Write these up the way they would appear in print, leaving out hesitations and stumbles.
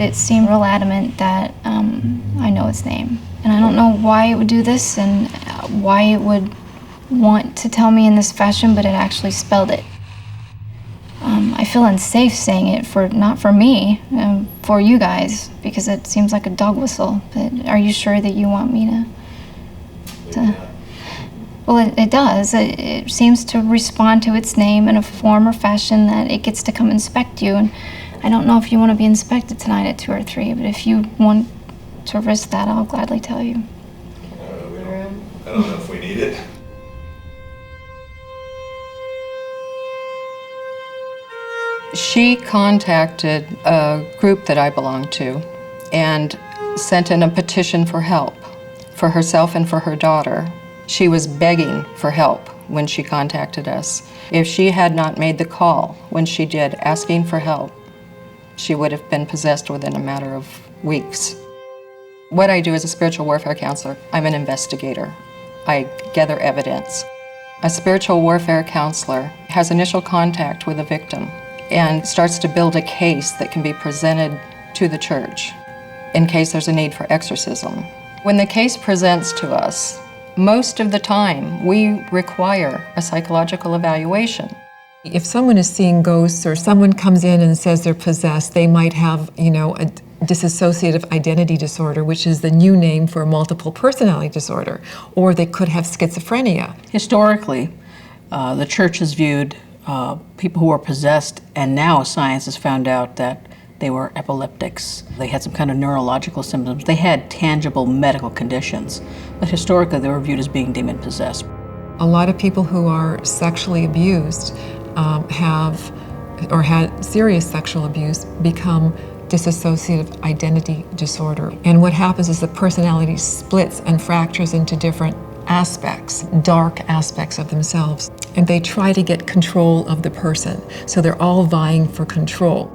It seemed real adamant that I know its name. And I don't know why it would do this and why it would want to tell me in this fashion, but it actually spelled it. I feel unsafe saying it, not for me, for you guys, because it seems like a dog whistle. But are you sure that you want me to? Well, it does. It seems to respond to its name in a form or fashion that it gets to come inspect you. And I don't know if you want to be inspected tonight at 2 or 3, but if you want to risk that, I'll gladly tell you. I don't know if we need it. She contacted a group that I belong to and sent in a petition for help for herself and for her daughter. She was begging for help when she contacted us. If she had not made the call when she did, asking for help, she would have been possessed within a matter of weeks. What I do as a spiritual warfare counselor, I'm an investigator. I gather evidence. A spiritual warfare counselor has initial contact with a victim and starts to build a case that can be presented to the church in case there's a need for exorcism. When the case presents to us, most of the time we require a psychological evaluation. If someone is seeing ghosts or someone comes in and says they're possessed, they might have, a dissociative identity disorder, which is the new name for multiple personality disorder, or they could have schizophrenia. Historically, the church has viewed people who were possessed, and now science has found out that they were epileptics. They had some kind of neurological symptoms. They had tangible medical conditions, but historically they were viewed as being demon-possessed. A lot of people who are sexually abused have, or had serious sexual abuse, become dissociative identity disorder. And what happens is the personality splits and fractures into different aspects, dark aspects of themselves. And they try to get control of the person. So they're all vying for control.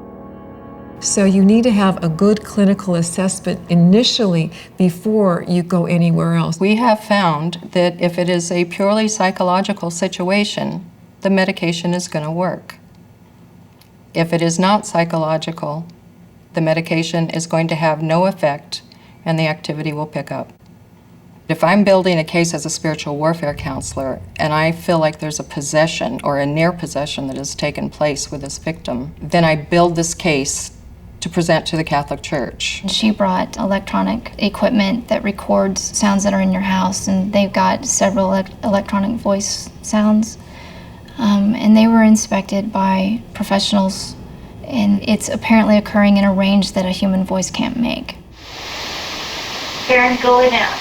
So you need to have a good clinical assessment initially before you go anywhere else. We have found that if it is a purely psychological situation, the medication is going to work. If it is not psychological, the medication is going to have no effect and the activity will pick up. If I'm building a case as a spiritual warfare counselor and I feel like there's a possession or a near possession that has taken place with this victim, then I build this case to present to the Catholic Church. She brought electronic equipment that records sounds that are in your house, and they've got several electronic voice sounds. And they were inspected by professionals, and it's apparently occurring in a range that a human voice can't make. Karen, going out.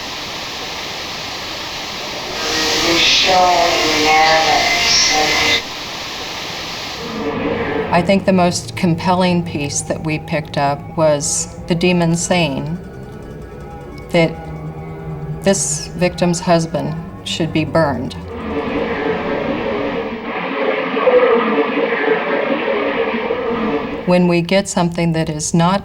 You're showing manners. I think the most compelling piece that we picked up was the demon saying that this victim's husband should be burned. When we get something that is not